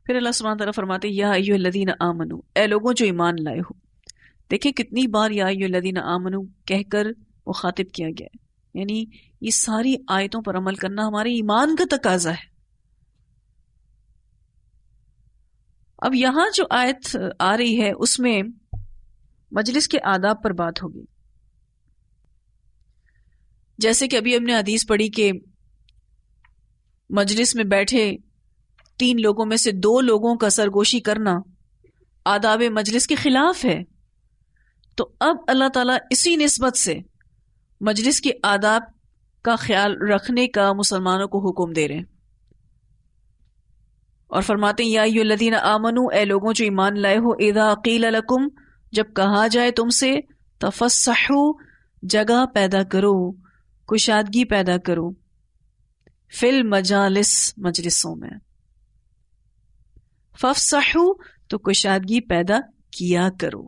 پھر اللہ سبحانہ تعالیٰ فرماتے یا ایھا الذین آمنو، اے لوگوں جو ایمان لائے ہو. دیکھیں کتنی بار یا ایھا الذین آمنو کہہ کر مخاطب کیا گیا ہے، یعنی یہ ساری آیتوں پر عمل کرنا ہمارے ایمان کا تقاضا ہے. اب یہاں جو آیت آ رہی ہے اس میں مجلس کے آداب پر بات ہوگی. جیسے کہ ابھی ہم نے حدیث پڑھی کہ مجلس میں بیٹھے 3 لوگوں میں سے 2 لوگوں کا سرگوشی کرنا آداب مجلس کے خلاف ہے. تو اب اللہ تعالیٰ اسی نسبت سے مجلس کے آداب کا خیال رکھنے کا مسلمانوں کو حکم دے رہے ہیں اور فرماتے ہیں یا ایھا الذین آمنو، اے لوگوں جو ایمان لائے ہو، اذا قیل لکم، جب کہا جائے تم سے، تفسحوا، جگہ پیدا کرو، کشادگی پیدا کرو، فی المجالس، مجلسوں میں، فافسحوا، تو کشادگی پیدا کیا کرو.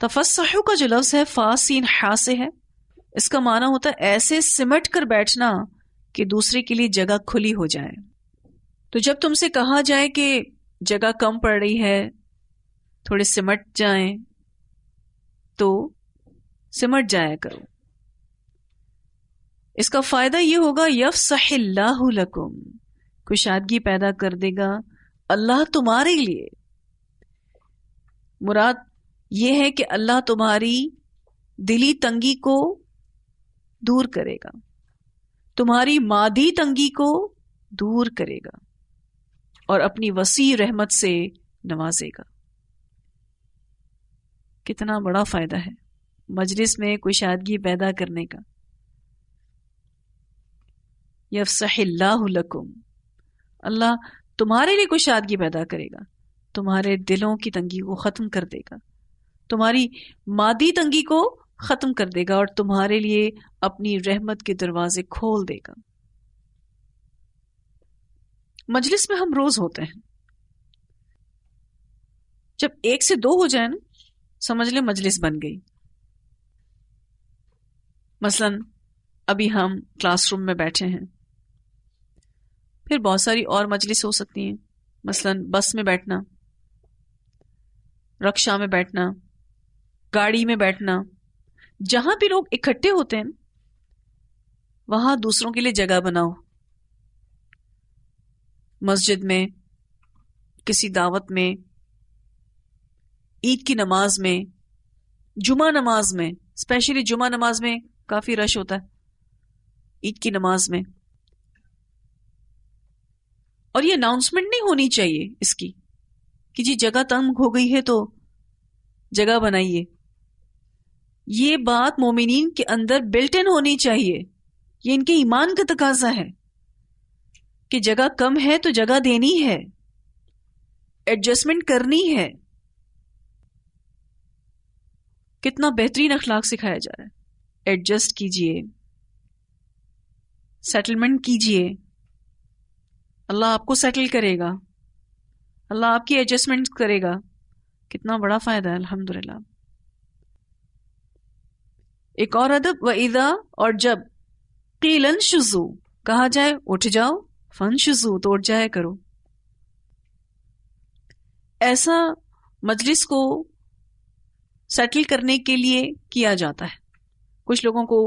تفسحوا کا جو لفظ ہے فا سین حا سے ہے. اس کا معنی ہوتا ہے ایسے سمٹ کر بیٹھنا کہ دوسرے کے لیے جگہ کھلی ہو جائے. تو جب تم سے کہا جائے کہ جگہ کم پڑ رہی ہے، تھوڑے سمٹ جائیں، تو سمٹ جایا کرو. اس کا فائدہ یہ ہوگا یفسح اللہ لکم، کشادگی پیدا کر دے گا اللہ تمہارے لیے. مراد یہ ہے کہ اللہ تمہاری دلی تنگی کو دور کرے گا، تمہاری مادی تنگی کو دور کرے گا اور اپنی وسیع رحمت سے نوازے گا. کتنا بڑا فائدہ ہے مجلس میں کشادگی پیدا کرنے کا. یفسح اللہ لکم، اللہ تمہارے لیے کشادگی پیدا کرے گا، تمہارے دلوں کی تنگی کو ختم کر دے گا، تمہاری مادی تنگی کو ختم کر دے گا اور تمہارے لیے اپنی رحمت کے دروازے کھول دے گا. مجلس میں ہم روز ہوتے ہیں، جب 1 سے 2 ہو جائے نا، سمجھ لیں مجلس بن گئی. مثلا ابھی ہم کلاس روم میں بیٹھے ہیں، پھر بہت ساری اور مجلس ہو سکتی ہیں، مثلا بس میں بیٹھنا، رکشا میں بیٹھنا، گاڑی میں بیٹھنا. جہاں بھی لوگ اکٹھے ہوتے ہیں وہاں دوسروں کے لیے جگہ بناؤ. مسجد میں، کسی دعوت میں، عید کی نماز میں، جمعہ نماز میں، اسپیشلی جمعہ نماز میں کافی رش ہوتا ہے، عید کی نماز میں. اور یہ اناؤنسمنٹ نہیں ہونی چاہیے اس کی کہ جی جگہ تنگ ہو گئی ہے تو جگہ بنائیے. یہ بات مومنین کے اندر بلٹ ان ہونی چاہیے، یہ ان کے ایمان کا تقاضا ہے کہ جگہ کم ہے تو جگہ دینی ہے، ایڈجسٹمنٹ کرنی ہے. کتنا بہترین اخلاق سکھایا جا رہا ہے. ایڈجسٹ کیجئے، سیٹلمنٹ کیجئے، اللہ آپ کو سیٹل کرے گا، اللہ آپ کی ایڈجسٹمنٹ کرے گا. کتنا بڑا فائدہ ہے الحمدللہ. ایک اور ادب، وَإِذَا، اور جب، قِيلَ انشُزُوا، کہا جائے اٹھ جاؤ، فَانشُزُوا، تو اٹھ جایا کرو. ایسا مجلس کو سیٹل کرنے کے لیے کیا جاتا ہے. کچھ لوگوں کو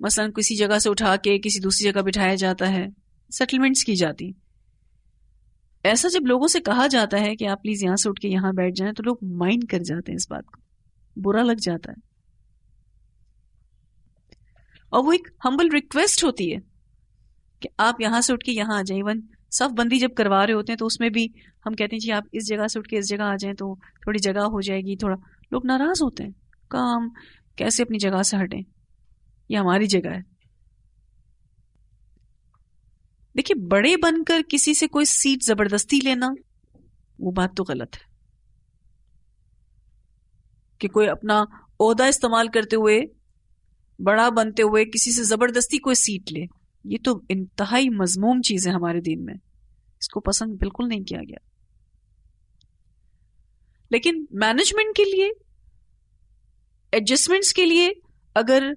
مثلا کسی جگہ سے اٹھا کے کسی دوسری جگہ بٹھایا جاتا ہے، سیٹلمنٹس کی جاتی. ایسا جب لوگوں سے کہا جاتا ہے کہ آپ پلیز یہاں سے اٹھ کے یہاں بیٹھ جائیں، تو لوگ مائنڈ کر جاتے ہیں، اس بات کو برا لگ جاتا ہے. اور وہ ایک ہمبل ریکویسٹ ہوتی ہے کہ آپ یہاں سے اٹھ کے یہاں آ جائیں. ایون صف بندی جب کروا رہے ہوتے ہیں تو اس میں بھی ہم کہتے ہیں جی آپ اس جگہ سے اٹھ کے اس جگہ آ جائیں تو تھوڑی جگہ ہو جائے گی. تھوڑا لوگ ناراض ہوتے ہیں، کام کیسے اپنی جگہ سے ہٹیں، یہ ہماری جگہ ہے. دیکھیے بڑے بن کر کسی سے کوئی سیٹ زبردستی لینا، وہ بات تو غلط ہے. کہ کوئی اپنا عہدہ استعمال کرتے ہوئے، بڑا بنتے ہوئے کسی سے زبردستی کوئی سیٹ لے، یہ تو انتہائی مذموم چیز ہے ہمارے دین میں، اس کو پسند بالکل نہیں کیا گیا. لیکن مینجمنٹ کے لیے، ایڈجسٹمنٹس کے لیے اگر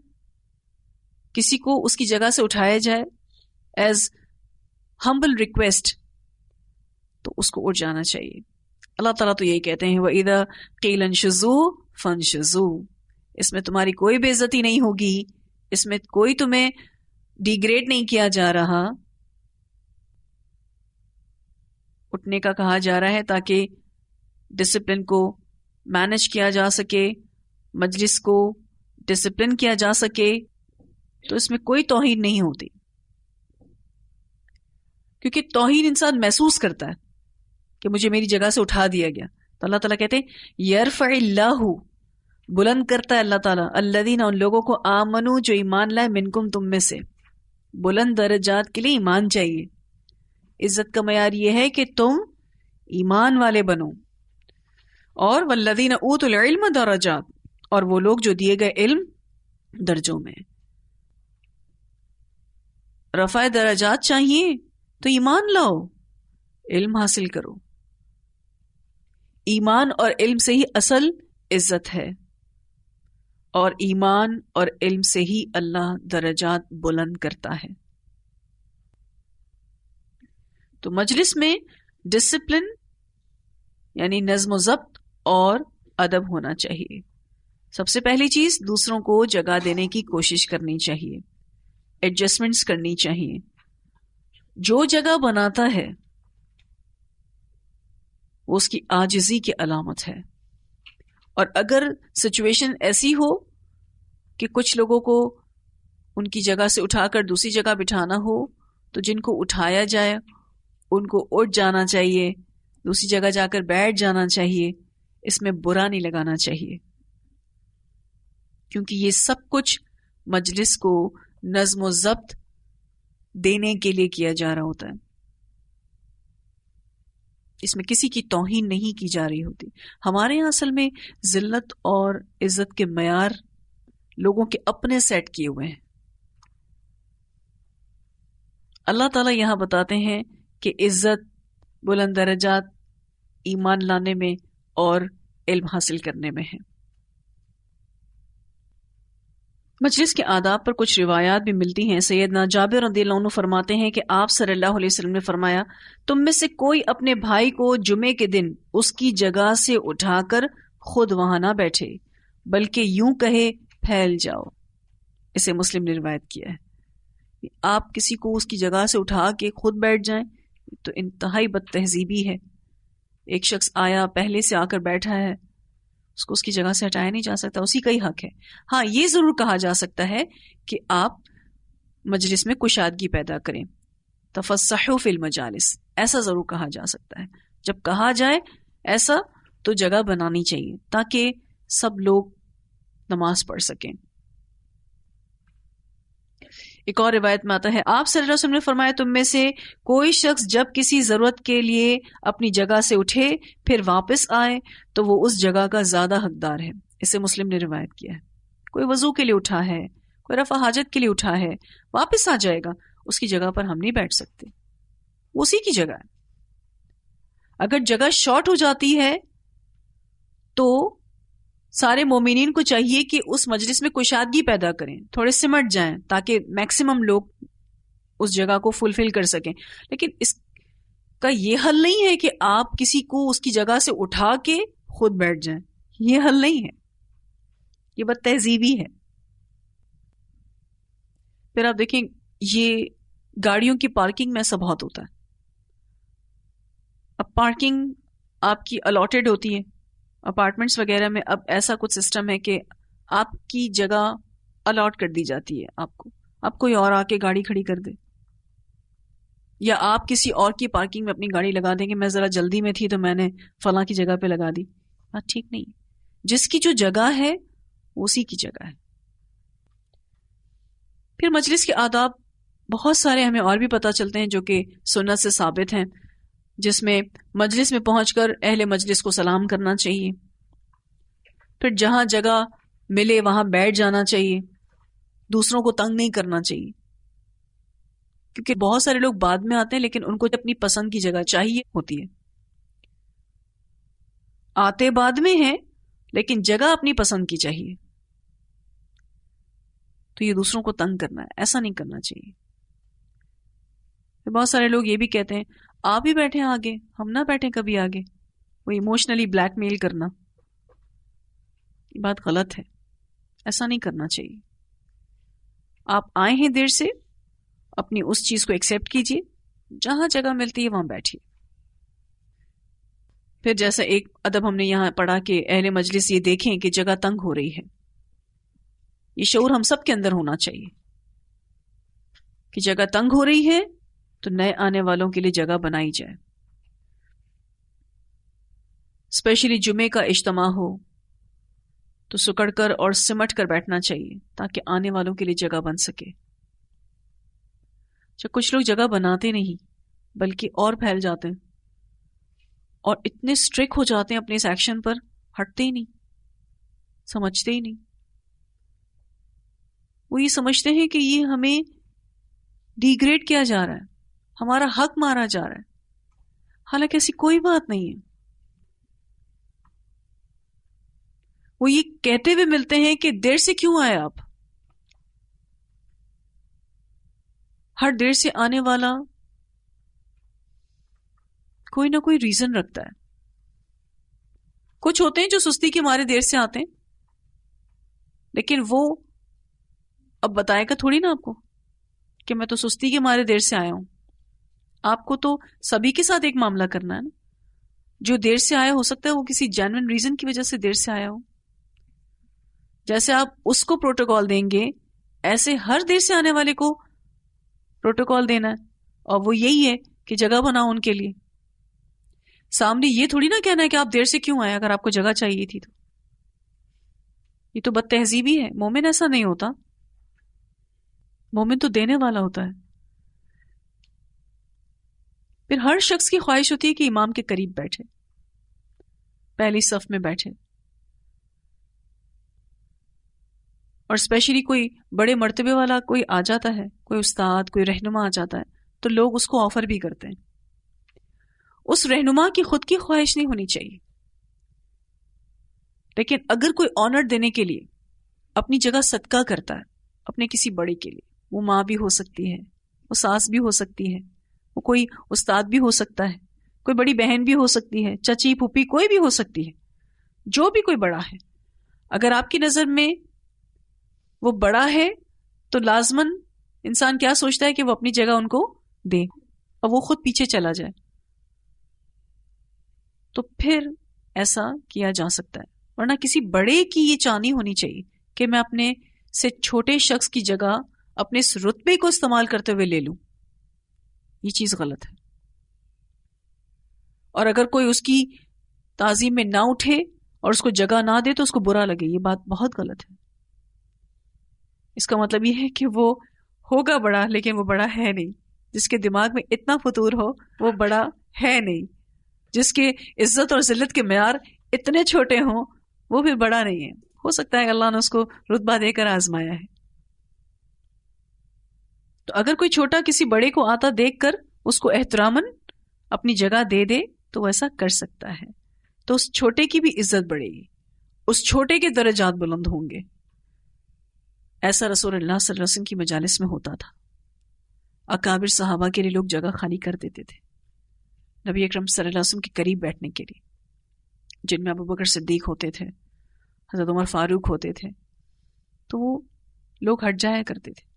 کسی کو اس کی جگہ سے اٹھایا جائے ایز ہمبل ریکویسٹ، تو اس کو اٹھ جانا چاہیے. اللہ تعالیٰ تو یہی کہتے ہیں وَإِذَا قِيلَ انشُزُوا فَانشُزُوا، اس میں تمہاری کوئی بے عزتی نہیں ہوگی، اس میں کوئی تمہیں ڈیگریڈ نہیں کیا جا رہا. اٹھنے کا کہا جا رہا ہے تاکہ ڈسپلن کو مینج کیا جا سکے، مجلس کو ڈسپلن کیا جا سکے. تو اس میں کوئی توہین نہیں ہوتی، کیونکہ توہین انسان محسوس کرتا ہے کہ مجھے میری جگہ سے اٹھا دیا گیا. تو اللہ تعالیٰ کہتے ہیں یرفع اللہ، بلند کرتا ہے اللہ تعالیٰ، الذین، ان لوگوں کو، آمنو، جو ایمان لائے، منکم، تم میں سے. بلند درجات کے لیے ایمان چاہیے. عزت کا معیار یہ ہے کہ تم ایمان والے بنو. اور والذین اوتوا العلم درجات، اور وہ لوگ جو دیے گئے علم درجوں میں. رفع درجات چاہیے تو ایمان لاؤ، علم حاصل کرو. ایمان اور علم سے ہی اصل عزت ہے، اور ایمان اور علم سے ہی اللہ درجات بلند کرتا ہے. تو مجلس میں ڈسپلن یعنی نظم و ضبط اور ادب ہونا چاہیے. سب سے پہلی چیز دوسروں کو جگہ دینے کی کوشش کرنی چاہیے، ایڈجسٹمنٹس کرنی چاہیے. جو جگہ بناتا ہے وہ اس کی عاجزی کی علامت ہے. اور اگر سچویشن ایسی ہو کہ کچھ لوگوں کو ان کی جگہ سے اٹھا کر دوسری جگہ بٹھانا ہو تو جن کو اٹھایا جائے ان کو اٹھ جانا چاہیے، دوسری جگہ جا کر بیٹھ جانا چاہیے. اس میں برا نہیں لگانا چاہیے، کیونکہ یہ سب کچھ مجلس کو نظم و ضبط دینے کے لیے کیا جا رہا ہوتا ہے. اس میں کسی کی توہین نہیں کی جا رہی ہوتی. ہمارے یہاں اصل میں ذلت اور عزت کے معیار لوگوں کے اپنے سیٹ کیے ہوئے ہیں. اللہ تعالیٰ یہاں بتاتے ہیں کہ عزت، بلند درجات ایمان لانے میں اور علم حاصل کرنے میں ہے. مجلس کے آداب پر کچھ روایات بھی ملتی ہیں. سیدنا جابر رضی اللہ عنہ فرماتے ہیں کہ آپ صلی اللہ علیہ وسلم نے فرمایا، تم میں سے کوئی اپنے بھائی کو جمعے کے دن اس کی جگہ سے اٹھا کر خود وہاں نہ بیٹھے، بلکہ یوں کہے پھیل جاؤ. اسے مسلم نے روایت کیا ہے. آپ کسی کو اس کی جگہ سے اٹھا کے خود بیٹھ جائیں تو انتہائی بد تہذیبی ہے. ایک شخص آیا، پہلے سے آ کر بیٹھا ہے، اس کو اس کی جگہ سے ہٹایا نہیں جا سکتا، اسی کا ہی حق ہے. ہاں، یہ ضرور کہا جا سکتا ہے کہ آپ مجلس میں کشادگی پیدا کریں، تفسحوا فی المجالس، ایسا ضرور کہا جا سکتا ہے. جب کہا جائے ایسا تو جگہ بنانی چاہیے تاکہ سب لوگ نماز پڑھ سکیں. ایک اور روایت میں آتا ہے، آپ صلی اللہ علیہ وسلم نے فرمایا، تم میں سے کوئی شخص جب کسی ضرورت کے لیے اپنی جگہ سے اٹھے پھر واپس آئے تو وہ اس جگہ کا زیادہ حقدار ہے. اسے مسلم نے روایت کیا ہے. کوئی وضو کے لیے اٹھا ہے، کوئی رفع حاجت کے لیے اٹھا ہے، واپس آ جائے گا، اس کی جگہ پر ہم نہیں بیٹھ سکتے، اسی کی جگہ ہے. اگر جگہ شارٹ ہو جاتی ہے تو سارے مومنین کو چاہیے کہ اس مجلس میں کشادگی پیدا کریں، تھوڑے سمٹ جائیں تاکہ میکسیمم لوگ اس جگہ کو فلفل کر سکیں. لیکن اس کا یہ حل نہیں ہے کہ آپ کسی کو اس کی جگہ سے اٹھا کے خود بیٹھ جائیں. یہ حل نہیں ہے، یہ بد تہذیبی ہے. پھر آپ دیکھیں یہ گاڑیوں کی پارکنگ میں ایسا بہت ہوتا ہے. اب پارکنگ آپ کی الاٹڈ ہوتی ہے اپارٹمنٹس وغیرہ میں. اب ایسا کچھ سسٹم ہے کہ آپ کی جگہ الاٹ کر دی جاتی ہے آپ کو، اب کوئی اور آ کے گاڑی کھڑی کر دے، یا آپ کسی اور کی پارکنگ میں اپنی گاڑی لگا دیں گے، میں ذرا جلدی میں تھی تو میں نے فلاں کی جگہ پہ لگا دی. بات ٹھیک نہیں. جس کی جو جگہ ہے اسی کی جگہ ہے. پھر مجلس کے آداب بہت سارے ہمیں اور بھی پتہ چلتے ہیں جو کہ سنت سے ثابت ہیں، جس میں مجلس میں پہنچ کر اہل مجلس کو سلام کرنا چاہیے. پھر جہاں جگہ ملے وہاں بیٹھ جانا چاہیے، دوسروں کو تنگ نہیں کرنا چاہیے. کیونکہ بہت سارے لوگ بعد میں آتے ہیں لیکن ان کو اپنی پسند کی جگہ چاہیے ہوتی ہے. آتے بعد میں ہیں لیکن جگہ اپنی پسند کی چاہیے. تو یہ دوسروں کو تنگ کرنا ہے، ایسا نہیں کرنا چاہیے. بہت سارے لوگ یہ بھی کہتے ہیں آپ بھی بیٹھے آگے، ہم نہ بیٹھیں کبھی آگے. وہ ایموشنلی بلیک میل کرنا، یہ بات غلط ہے، ایسا نہیں کرنا چاہیے. آپ آئے ہیں دیر سے، اپنی اس چیز کو ایکسیپٹ کیجئے، جہاں جگہ ملتی ہے وہاں بیٹھیے. پھر جیسا ایک ادب ہم نے یہاں پڑھا کہ اہل مجلس یہ دیکھیں کہ جگہ تنگ ہو رہی ہے. یہ شعور ہم سب کے اندر ہونا چاہیے کہ جگہ تنگ ہو رہی ہے تو نئے آنے والوں کے لیے جگہ بنائی جائے. اسپیشلی جمعے کا اجتماع ہو تو سکڑ کر اور سمٹ کر بیٹھنا چاہیے تاکہ آنے والوں کے لیے جگہ بن سکے. جب کچھ لوگ جگہ بناتے نہیں بلکہ اور پھیل جاتے ہیں اور اتنے اسٹرک ہو جاتے ہیں اپنے اس ایکشن پر، ہٹتے ہی نہیں، سمجھتے ہی نہیں. وہ یہ سمجھتے ہیں کہ یہ ہمیں ڈیگریڈ کیا جا رہا ہے، ہمارا حق مارا جا رہا ہے، حالانکہ ایسی کوئی بات نہیں ہے. وہ یہ کہتے ہوئے ملتے ہیں کہ دیر سے کیوں آئے آپ. ہر دیر سے آنے والا کوئی نہ کوئی ریزن رکھتا ہے. کچھ ہوتے ہیں جو سستی کے مارے دیر سے آتے ہیں، لیکن وہ اب بتائے گا تھوڑی نا آپ کو کہ میں تو سستی کے مارے دیر سے آیا ہوں. آپ کو تو سبھی کے ساتھ ایک معاملہ کرنا ہے نا. جو دیر سے آیا ہو سکتا ہے وہ کسی جینوئن ریزن کی وجہ سے دیر سے آیا ہو. جیسے آپ اس کو پروٹوکال دیں گے ایسے ہر دیر سے آنے والے کو پروٹوکال دینا ہے، اور وہ یہی ہے کہ جگہ بناؤ ان کے لیے. سامنے یہ تھوڑی نا کہنا ہے کہ آپ دیر سے کیوں آئے اگر آپ کو جگہ چاہیے تھی تو. یہ تو بد تہذیبی ہے. مومن ایسا نہیں ہوتا، مومن تو دینے والا ہوتا ہے. پھر ہر شخص کی خواہش ہوتی ہے کہ امام کے قریب بیٹھے، پہلی صف میں بیٹھے. اور اسپیشلی کوئی بڑے مرتبے والا کوئی آ جاتا ہے، کوئی استاد، کوئی رہنما آ جاتا ہے تو لوگ اس کو آفر بھی کرتے ہیں. اس رہنما کی خود کی خواہش نہیں ہونی چاہیے، لیکن اگر کوئی آنر دینے کے لیے اپنی جگہ صدقہ کرتا ہے اپنے کسی بڑے کے لیے، وہ ماں بھی ہو سکتی ہے، وہ ساس بھی ہو سکتی ہے، وہ کوئی استاد بھی ہو سکتا ہے، کوئی بڑی بہن بھی ہو سکتی ہے، چچی پھوپھی کوئی بھی ہو سکتی ہے، جو بھی کوئی بڑا ہے. اگر آپ کی نظر میں وہ بڑا ہے تو لازماً انسان کیا سوچتا ہے کہ وہ اپنی جگہ ان کو دے اور وہ خود پیچھے چلا جائے. تو پھر ایسا کیا جا سکتا ہے، ورنہ کسی بڑے کی یہ چاہنی ہونی چاہیے کہ میں اپنے سے چھوٹے شخص کی جگہ اپنے اس رتبے کو استعمال کرتے ہوئے لے لوں. یہ چیز غلط ہے. اور اگر کوئی اس کی تعظیم میں نہ اٹھے اور اس کو جگہ نہ دے تو اس کو برا لگے، یہ بات بہت غلط ہے. اس کا مطلب یہ ہے کہ وہ ہوگا بڑا لیکن وہ بڑا ہے نہیں. جس کے دماغ میں اتنا فطور ہو وہ بڑا ہے نہیں. جس کے عزت اور ذلت کے معیار اتنے چھوٹے ہوں وہ بھی بڑا نہیں ہے. ہو سکتا ہے اللہ نے اس کو رتبہ دے کر آزمایا ہے. تو اگر کوئی چھوٹا کسی بڑے کو آتا دیکھ کر اس کو احتراماً اپنی جگہ دے دے تو وہ ایسا کر سکتا ہے. تو اس چھوٹے کی بھی عزت بڑھے گی، اس چھوٹے کے درجات بلند ہوں گے. ایسا رسول اللہ صلی اللہ علیہ وسلم کی مجالس میں ہوتا تھا. اکابر صحابہ کے لیے لوگ جگہ خالی کر دیتے تھے نبی اکرم صلی اللہ علیہ وسلم کے قریب بیٹھنے کے لیے، جن میں ابوبکر صدیق ہوتے تھے، حضرت عمر فاروق ہوتے تھے، تو وہ لوگ ہٹ جایا کرتے تھے.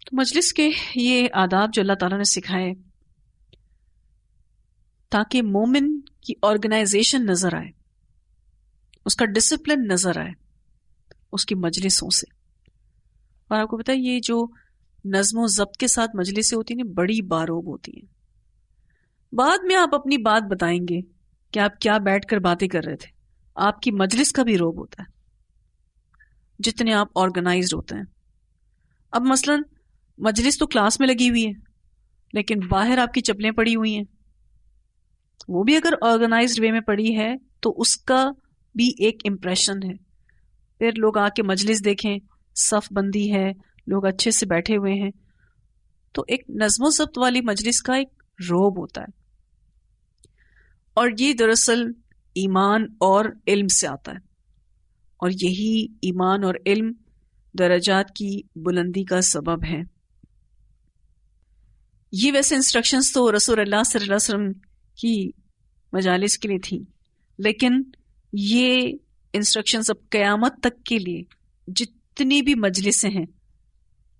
تو مجلس کے یہ آداب جو اللہ تعالیٰ نے سکھائے تاکہ مومن کی آرگنائزیشن نظر آئے، اس کا ڈسپلن نظر آئے اس کی مجلسوں سے. اور آپ کو پتہ ہے یہ جو نظم و ضبط کے ساتھ مجلسیں ہوتی ہیں بڑی باروب ہوتی ہیں. بعد میں آپ اپنی بات بتائیں گے کہ آپ کیا بیٹھ کر باتیں کر رہے تھے. آپ کی مجلس کا بھی روب ہوتا ہے جتنے آپ آرگنائزڈ ہوتے ہیں. اب مثلا مجلس تو کلاس میں لگی ہوئی ہے لیکن باہر آپ کی چپلیں پڑی ہوئی ہیں، وہ بھی اگر آرگنائزڈ وے میں پڑی ہے تو اس کا بھی ایک امپریشن ہے. پھر لوگ آ کے مجلس دیکھیں، صف بندی ہے، لوگ اچھے سے بیٹھے ہوئے ہیں، تو ایک نظم و ضبط والی مجلس کا ایک روب ہوتا ہے. اور یہ دراصل ایمان اور علم سے آتا ہے، اور یہی ایمان اور علم درجات کی بلندی کا سبب ہے. یہ ویسے انسٹرکشنز تو رسول اللہ صلی اللہ علیہ وسلم کی مجالس کے لیے تھی، لیکن یہ انسٹرکشنز اب قیامت تک کے لیے جتنی بھی مجلسیں ہیں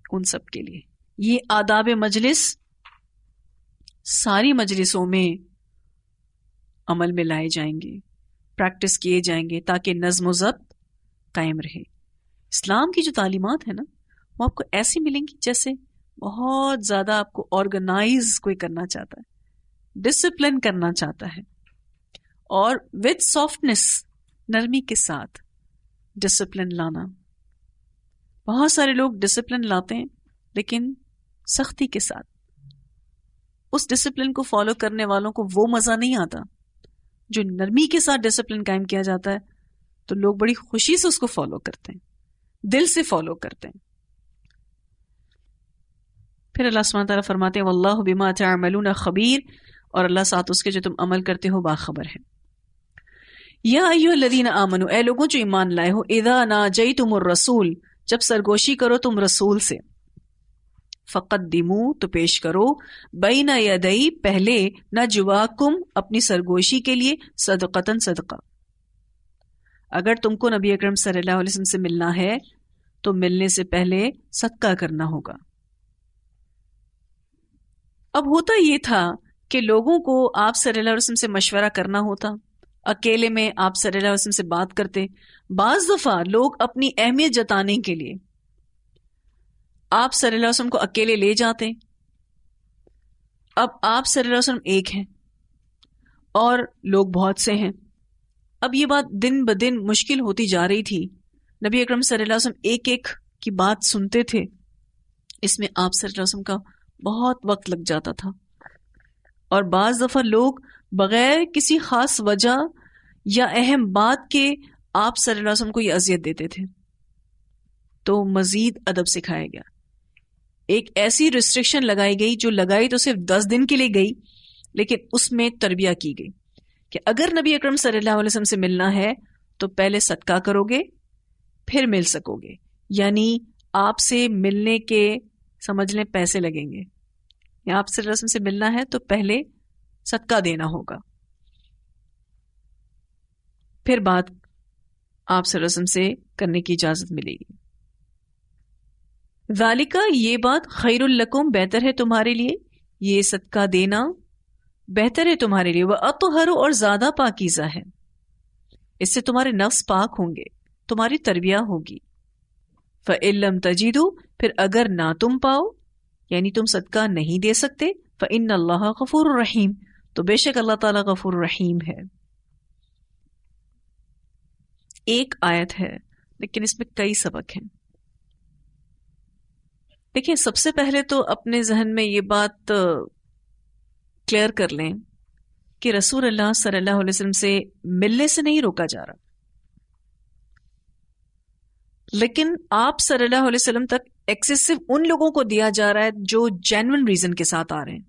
ان سب کے لیے، یہ آداب مجلس ساری مجلسوں میں عمل میں لائے جائیں گے، پریکٹس کیے جائیں گے، تاکہ نظم و ضبط قائم رہے۔ اسلام کی جو تعلیمات ہیں نا، وہ آپ کو ایسی ملیں گی جیسے بہت زیادہ آپ کو آرگنائز کوئی کرنا چاہتا ہے، ڈسپلن کرنا چاہتا ہے، اور وتھ سافٹنس، نرمی کے ساتھ ڈسپلن لانا۔ بہت سارے لوگ ڈسپلن لاتے ہیں لیکن سختی کے ساتھ، اس ڈسپلن کو فالو کرنے والوں کو وہ مزہ نہیں آتا جو نرمی کے ساتھ ڈسپلن قائم کیا جاتا ہے، تو لوگ بڑی خوشی سے اس کو فالو کرتے ہیں، دل سے فالو کرتے ہیں۔ پھر اللہ سبحانہ تعالیٰ فرماتے ہیں واللہ بما تعملون خبیر، اور اللہ ساتھ اس کے جو تم عمل کرتے ہو باخبر ہے۔ یا ایھا الذین آمنو، اے لوگوں جو ایمان لائے ہو، اذا ناجیتم الرسول، جب سرگوشی کرو تم رسول سے، فقدموا، تو پیش کرو، بین یدی، پہلے، نجواکم، اپنی سرگوشی کے لیے، صدقتن، صدقہ۔ اگر تم کو نبی اکرم صلی اللہ علیہ وسلم سے ملنا ہے تو ملنے سے پہلے صدقہ کرنا ہوگا۔ اب ہوتا یہ تھا کہ لوگوں کو آپ صلی اللہ علیہ وسلم سے مشورہ کرنا ہوتا، اکیلے میں آپ صلی اللہ علیہ وسلم سے بات کرتے۔ بعض دفعہ لوگ اپنی اہمیت جتانے کے لیے آپ صلی اللہ علیہ وسلم کو اکیلے لے جاتے۔ اب آپ صلی اللہ علیہ وسلم ایک ہیں اور لوگ بہت سے ہیں۔ اب یہ بات دن بدن مشکل ہوتی جا رہی تھی، نبی اکرم صلی اللہ علیہ وسلم ایک ایک کی بات سنتے تھے، اس میں آپ صلی اللہ علیہ وسلم کا بہت وقت لگ جاتا تھا، اور بعض دفعہ لوگ بغیر کسی خاص وجہ یا اہم بات کے آپ صلی اللہ علیہ وسلم کو یہ اذیت دیتے تھے، تو مزید ادب سکھایا گیا۔ ایک ایسی ریسٹرکشن لگائی گئی، جو لگائی تو صرف 10 دن کے لیے گئی، لیکن اس میں تربیہ کی گئی کہ اگر نبی اکرم صلی اللہ علیہ وسلم سے ملنا ہے تو پہلے صدقہ کرو گے پھر مل سکو گے، یعنی آپ سے ملنے کے سمجھ لیں پیسے لگیں گے، یا آپ صلی اللہ علیہ وسلم سے ملنا ہے تو پہلے صدقہ دینا ہوگا، پھر بات آپ صلی اللہ علیہ وسلم سے کرنے کی اجازت ملے گی۔ ذالکہ، یہ بات، خیر لکم، بہتر ہے تمہارے لیے، یہ صدقہ دینا بہتر ہے تمہارے لیے، وَأَطْهَرُ، اور زیادہ پاکیزہ ہے، اس سے تمہارے نفس پاک ہوں گے، تمہاری تربیہ ہوگی۔ فَإِن لَّمْ تَجِدُوا، پھر اگر نہ تم پاؤ، یعنی تم صدقہ نہیں دے سکتے، فَإِنَّ اللَّهَ غَفُورٌ رَحِيمٌ، تو بے شک اللہ تعالیٰ غفور رحیم ہے۔ ایک آیت ہے لیکن اس میں کئی سبق ہیں۔ دیکھیں، سب سے پہلے تو اپنے ذہن میں یہ بات کلیئر کر لیں کہ رسول اللہ صلی اللہ علیہ وسلم سے ملنے سے نہیں روکا جا رہا، لیکن آپ صلی اللہ علیہ وسلم تک ایکسیس صرف ان لوگوں کو دیا جا رہا ہے جو جینوئن ریزن کے ساتھ آ رہے ہیں،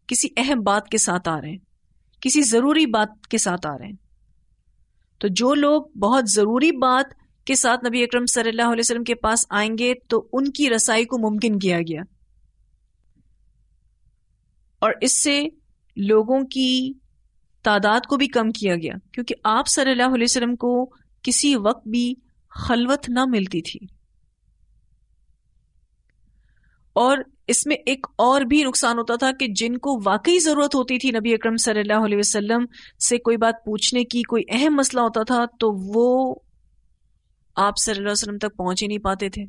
کسی اہم بات کے ساتھ آ رہے ہیں، کسی ضروری بات کے ساتھ آ رہے ہیں۔ تو جو لوگ بہت ضروری بات کے ساتھ نبی اکرم صلی اللہ علیہ وسلم کے پاس آئیں گے تو ان کی رسائی کو ممکن کیا گیا، اور اس سے لوگوں کی تعداد کو بھی کم کیا گیا، کیونکہ آپ صلی اللہ علیہ وسلم کو کسی وقت بھی خلوت نہ ملتی تھی۔ اور اس میں ایک اور بھی نقصان ہوتا تھا کہ جن کو واقعی ضرورت ہوتی تھی نبی اکرم صلی اللہ علیہ وسلم سے کوئی بات پوچھنے کی، کوئی اہم مسئلہ ہوتا تھا، تو وہ آپ صلی اللہ علیہ وسلم تک پہنچ ہی نہیں پاتے تھے۔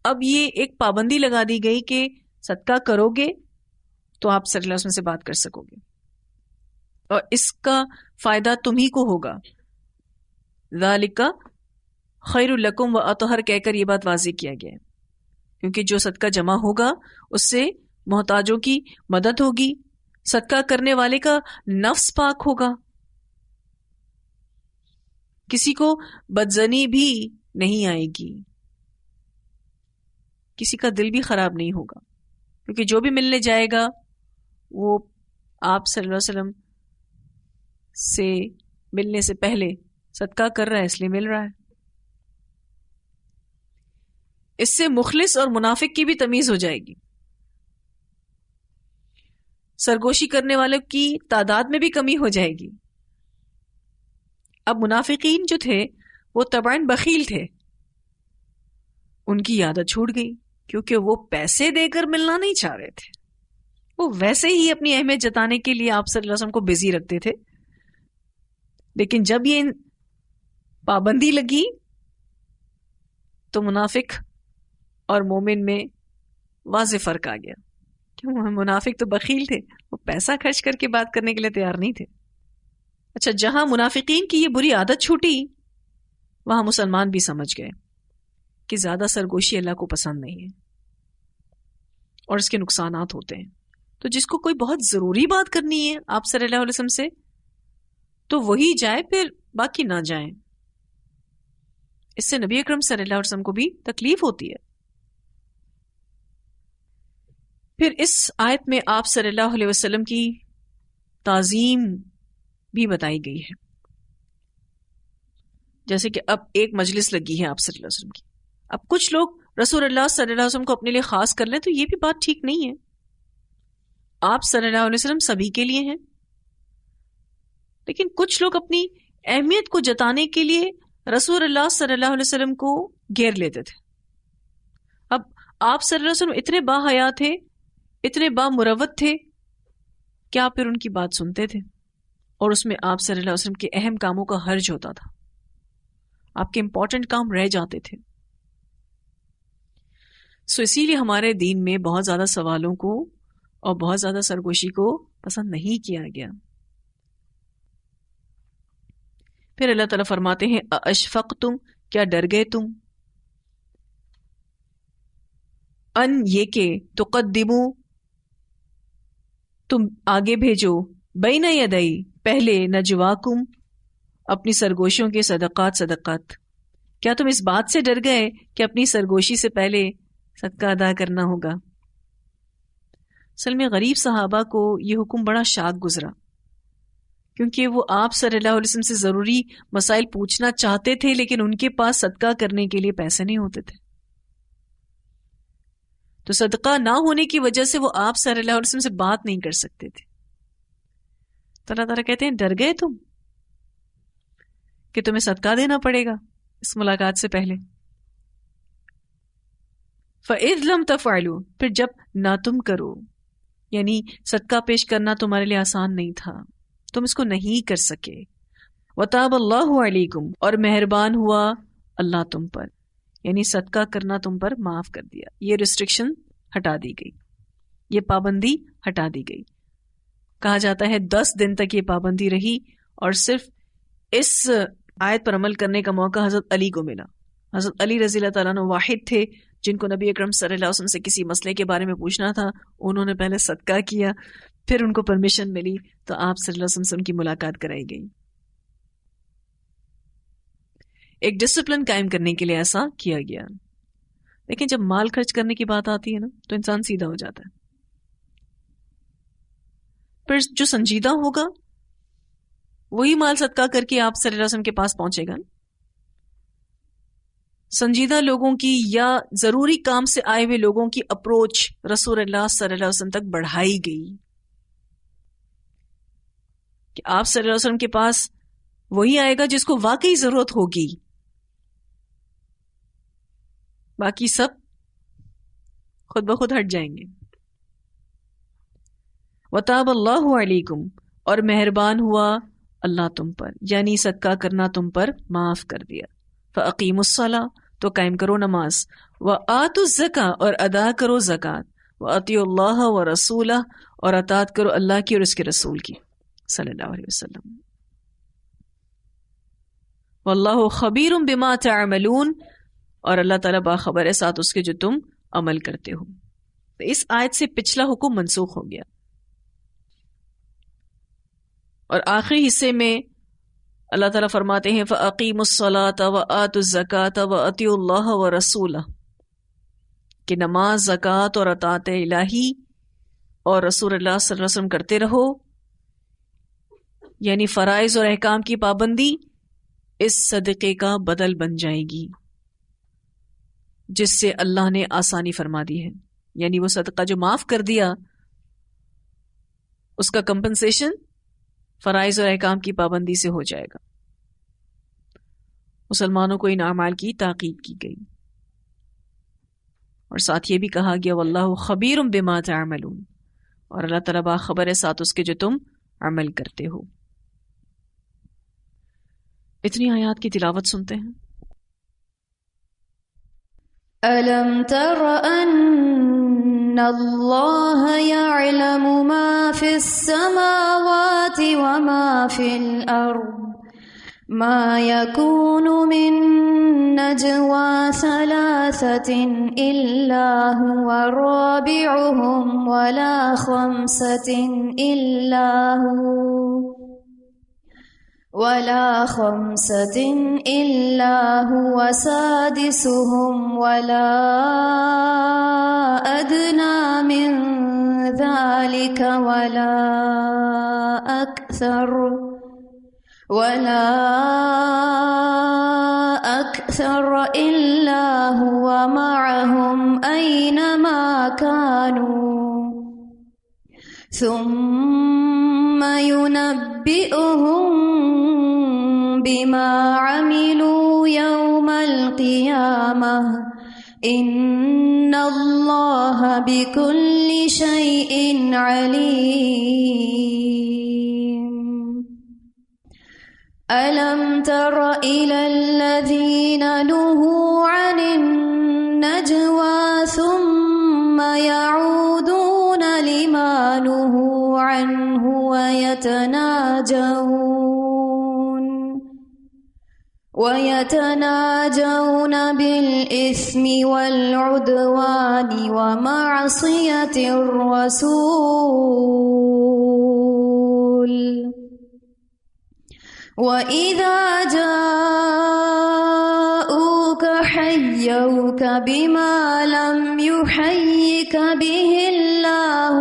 اب یہ ایک پابندی لگا دی گئی کہ صدقہ کرو گے تو آپ صلی اللہ علیہ وسلم سے بات کر سکو گے، اور اس کا فائدہ تم ہی کو ہوگا۔ ذالک خیر لکم وأطہر، کہہ کر یہ بات واضح کیا گیا ہے، کیونکہ جو صدقہ جمع ہوگا اس سے محتاجوں کی مدد ہوگی، صدقہ کرنے والے کا نفس پاک ہوگا، کسی کو بدظنی بھی نہیں آئے گی، کسی کا دل بھی خراب نہیں ہوگا، کیونکہ جو بھی ملنے جائے گا وہ آپ صلی اللہ علیہ وسلم سے ملنے سے پہلے صدقہ کر رہا ہے، اس لیے مل رہا ہے۔ اس سے مخلص اور منافق کی بھی تمیز ہو جائے گی. سرگوشی کرنے والوں کی تعداد میں بھی کمی ہو جائے گی. اب منافقین جو تھے وہ طبعاً بخیل تھے، ان کی عادت چھوٹ گئی کیونکہ وہ پیسے دے کر ملنا نہیں چاہ رہے تھے. وہ ویسے ہی اپنی اہمیت جتانے کے لیے آپ صلی اللہ علیہ وسلم کو بزی رکھتے تھے، لیکن جب یہ پابندی لگی تو منافق اور مومن میں واضح فرق آ گیا. کیوں؟ منافق تو بخیل تھے، وہ پیسہ خرچ کر کے بات کرنے کے لیے تیار نہیں تھے. اچھا، جہاں منافقین کی یہ بری عادت چھوٹی وہاں مسلمان بھی سمجھ گئے کہ زیادہ سرگوشی اللہ کو پسند نہیں ہے اور اس کے نقصانات ہوتے ہیں. تو جس کو کوئی بہت ضروری بات کرنی ہے آپ صلی اللہ علیہ وسلم سے تو وہی جائے، پھر باقی نہ جائیں. اس سے نبی اکرم صلی اللہ علیہ وسلم کو بھی تکلیف ہوتی ہے. پھر اس آیت میں آپ صلی اللہ علیہ وسلم کی تعظیم بھی بتائی گئی ہے. جیسے کہ اب ایک مجلس لگی ہے آپ صلی اللہ علیہ وسلم کی، اب کچھ لوگ رسول اللہ صلی اللہ علیہ وسلم کو اپنے لیے خاص کر لیں تو یہ بھی بات ٹھیک نہیں ہے. آپ صلی اللہ علیہ وسلم سبھی کے لیے ہیں، لیکن کچھ لوگ اپنی اہمیت کو جتانے کے لیے رسول اللہ صلی اللہ علیہ وسلم کو گھیر لیتے تھے. اب آپ صلی اللہ علیہ وسلم اتنے با حیا تھے، اتنے با مروت تھے کہ آپ پھر ان کی بات سنتے تھے اور اس میں آپ صلی اللہ علیہ وسلم کے اہم کاموں کا حرج ہوتا تھا، آپ کے امپورٹنٹ کام رہ جاتے تھے. سو اسی لیے ہمارے دین میں بہت زیادہ سوالوں کو اور بہت زیادہ سرگوشی کو پسند نہیں کیا گیا. پھر اللہ تعالیٰ فرماتے ہیں اشفقتم، کیا ڈر گئے تم، ان یہ کہ تقدمو، تم آگے بھیجو، بین یدئی، پہلے نجواکم، اپنی سرگوشیوں کے صدقات. کیا تم اس بات سے ڈر گئے کہ اپنی سرگوشی سے پہلے صدقہ ادا کرنا ہوگا؟ اصل میں غریب صحابہ کو یہ حکم بڑا شاق گزرا، کیونکہ وہ آپ صلی اللہ علیہ وسلم سے ضروری مسائل پوچھنا چاہتے تھے لیکن ان کے پاس صدقہ کرنے کے لیے پیسے نہیں ہوتے تھے. تو صدقہ نہ ہونے کی وجہ سے وہ آپ صلی اللہ علیہ وسلم سے بات نہیں کر سکتے تھے. تو اللہ تعالیٰ کہتے ہیں ڈر گئے تم کہ تمہیں صدقہ دینا پڑے گا اس ملاقات سے پہلے. فَإِذْ لَمْ تَفْعَلُوا، پھر جب نہ تم کرو، یعنی صدقہ پیش کرنا تمہارے لیے آسان نہیں تھا، تم اس کو نہیں کر سکے. وَتَابَ اللَّهُ عَلَيْكُمْ، اور مہربان ہوا اللہ تم پر، یعنی صدقہ کرنا تم پر معاف کر دیا. یہ ریسٹرکشن ہٹا دی گئی، یہ پابندی ہٹا دی گئی. کہا جاتا ہے 10 دن تک یہ پابندی رہی اور صرف اس آیت پر عمل کرنے کا موقع حضرت علی کو ملا. حضرت علی رضی اللہ تعالیٰ عنہ واحد تھے جن کو نبی اکرم صلی اللہ علیہ وسلم سے کسی مسئلے کے بارے میں پوچھنا تھا. انہوں نے پہلے صدقہ کیا، پھر ان کو پرمیشن ملی تو آپ صلی اللہ علیہ وسلم سے ان کی ملاقات کرائی گئی. ایک ڈسپلن قائم کرنے کے لیے ایسا کیا گیا. لیکن جب مال خرچ کرنے کی بات آتی ہے نا تو انسان سیدھا ہو جاتا ہے. پھر جو سنجیدہ ہوگا وہی مال صدقہ کر کے آپ صلی اللہ علیہ وسلم کے پاس پہنچے گا. سنجیدہ لوگوں کی یا ضروری کام سے آئے ہوئے لوگوں کی اپروچ رسول اللہ صلی اللہ علیہ وسلم تک بڑھائی گئی کہ آپ صلی اللہ علیہ وسلم کے پاس وہی آئے گا جس کو واقعی ضرورت ہوگی، باقی سب خود بخود ہٹ جائیں گے. وَتَابَ اللَّهُ عَلَيْكُمْ، اور مہربان ہوا اللہ تم پر، یعنی صدقہ کرنا تم پر معاف کر دیا. فَأَقِيمُوا الصَّلَاةَ، تو قائم کرو نماز. وَآتُوا الزَّكَاةَ، اور ادا کرو زکوٰۃ. وَأَطِيعُوا اللَّهَ وَرَسُولَهُ، اور اطاعت کرو اللہ کی اور اس کے رسول کی صلی اللہ علیہ وسلم. وَاللَّهُ خَبِيرٌ بِمَا تَعْمَلُونَ، اور اللہ تعالیٰ باخبر ہے ساتھ اس کے جو تم عمل کرتے ہو. تو اس آیت سے پچھلا حکم منسوخ ہو گیا اور آخری حصے میں اللہ تعالیٰ فرماتے ہیں فَأَقِيمُوا الصَّلَاةَ وَآتُوا الزَّكَاةَ وَأَطِيعُوا اللَّهَ وَرَسُولَهُ، کہ نماز، زکوٰۃ اور اطاعت الہی اور رسول اللہ صلی اللہ علیہ وسلم کرتے رہو، یعنی فرائض اور احکام کی پابندی اس صدقے کا بدل بن جائے گی. جس سے اللہ نے آسانی فرما دی ہے، یعنی وہ صدقہ جو معاف کر دیا اس کا کمپنسیشن فرائض اور احکام کی پابندی سے ہو جائے گا۔ مسلمانوں کو ان اعمال کی تاکید کی گئی، اور ساتھ یہ بھی کہا گیا واللہ خبیر بما تعملون، اور اللہ تعالیٰ باخبر ہے ساتھ اس کے جو تم عمل کرتے ہو۔ اتنی آیات کی تلاوت سنتے ہیں۔ أَلَمْ تَرَ أَنَّ اللَّهَ يَعْلَمُ مَا فِي السَّمَاوَاتِ وَمَا فِي الْأَرْضِ مَا يَكُونُ مِن نَّجْوَىٰ ثَلَاثَةٍ إِلَّا هُوَ رَابِعُهُمْ وَلَا خَمْسَةٍ إِلَّا هُوَ سَادِسُهُمْ وَلَا أَدْنَىٰ مِن ذَلِكَ وَلَا أَكْثَرَ إِلَّا هُوَ مَعَهُمْ أَيْنَمَا كَانُوا ثُمَّ يُنَبِّئُهُم بِمَا عَمِلُوا يَوْمَ الْقِيَامَةِ إِنَّ اللَّهَ بِكُلِّ شَيْءٍ عَلِيمٌ أَلَمْ تَرَ إِلَى الَّذِينَ نُهُوا عَنِ النَّجْوَى ثُمَّ يَعُودُونَ لِمَا نُهُوا عَنْهُ وَيَتَنَاجَوْنَ بِالْإِثْمِ وَالْعُدْوَانِ وَمَعْصِيَةِ الرَّسُولِ وَإِذَا جَاءُوكَ حَيَّوْكَ بِمَا لَمْ يُحَيِّكَ بِهِ اللَّهُ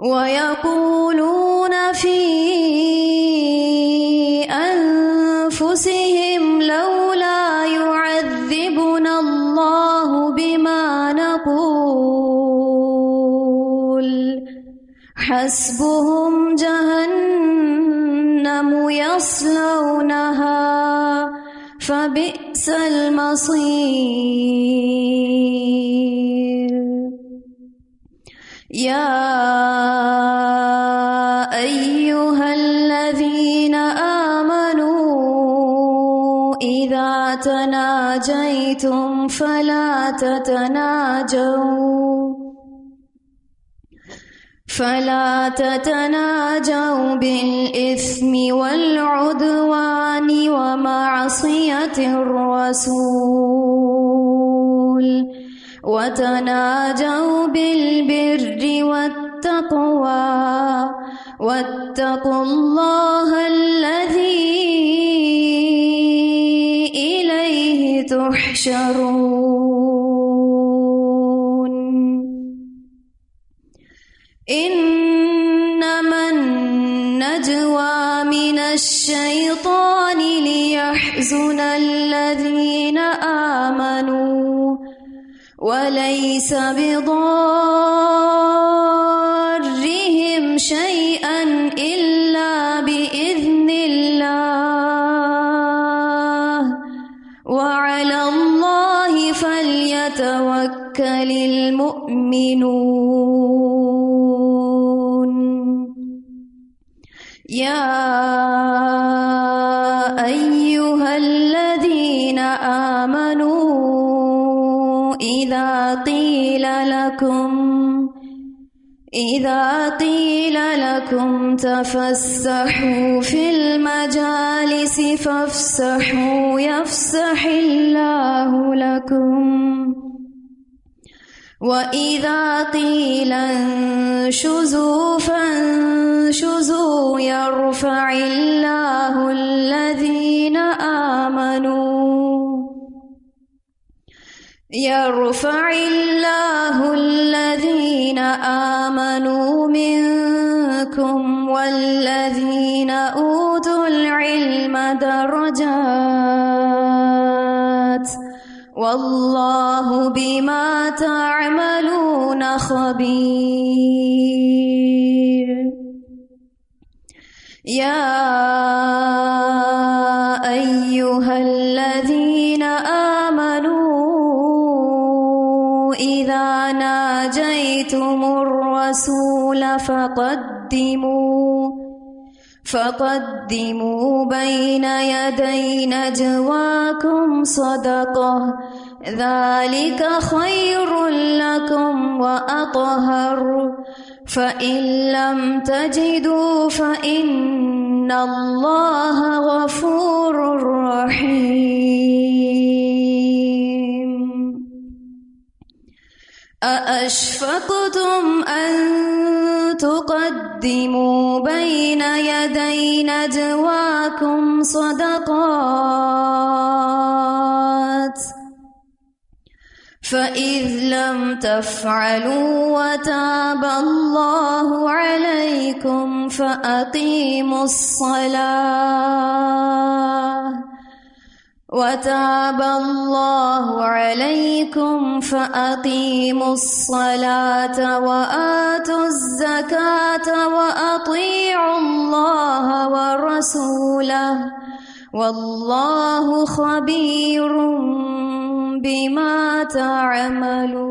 وَيَقُولُونَ فِي أَنفُسِهِمْ لَوْلَا يُعَذِّبُنَا اللَّهُ بِمَا نَقُولُ حَسْبُهُمْ جَهَنَّمُ يَصْلَوْنَهَا فَبِئْسَ الْمَصِيرُ يَا أَيُّهَا الَّذِينَ آمَنُوا إِذَا تَنَاجَيْتُمْ فَلَا تَتَنَاجَوْا بِالْإِثْمِ وَالْعُدْوَانِ وَمَعْصِيَةِ الرَّسُولِ وَتَنَاجَوْا بِالْبِرِّ وَالتَّقْوَى وَاتَّقُوا اللَّهَ الَّذِي إِلَيْهِ تُحْشَرُونَ إِنَّمَا النَّجْوَى مِنَ الشَّيْطَانِ لِيَحْزُنَ الَّذِينَ آمَنُوا وَلَيْسَ بِضَارِّهِمْ شَيْئًا إِلَّا بِإِذْنِ اللَّهِ وَعَلَى اللَّهِ فَلْيَتَوَكَّلِ الْمُؤْمِنُونَ يَا أَيُّهَا الَّذِينَ آمَنُوا إِذَا قِيلَ لَكُمْ تَفَسَّحُوا فِي الْمَجَالِسِ فَافْسَحُوا يَفْسَحِ اللَّهُ لَكُمْ وَإِذَا قِيلَ انشُزُوا فَانشُزُوا يَرْفَعِ اللَّهُ الَّذِينَ آمَنُوا مِنكُمْ وَالَّذِينَ أُوتُوا الْعِلْمَ العلم درجات واللہ بما تعملون خبیر. یا ایہا الذین آمنوا اذا ناجیتم الرسول فقدموا بین یدی نجواکم صدقہ ذلك خیر لکم وأطہر فإن لم تجدوا فإن اللہ غفور رحیم. أأشفقتم أن تقدموا بين يدي نجواكم صدقات فإذ لم تفعلوا وتاب الله عليكم فأقيموا الصلاة وتاب الله عليكم فأقيموا الصلاة وآتوا الزكاة وأطيعوا الله ورسوله والله خبير بما تعملون.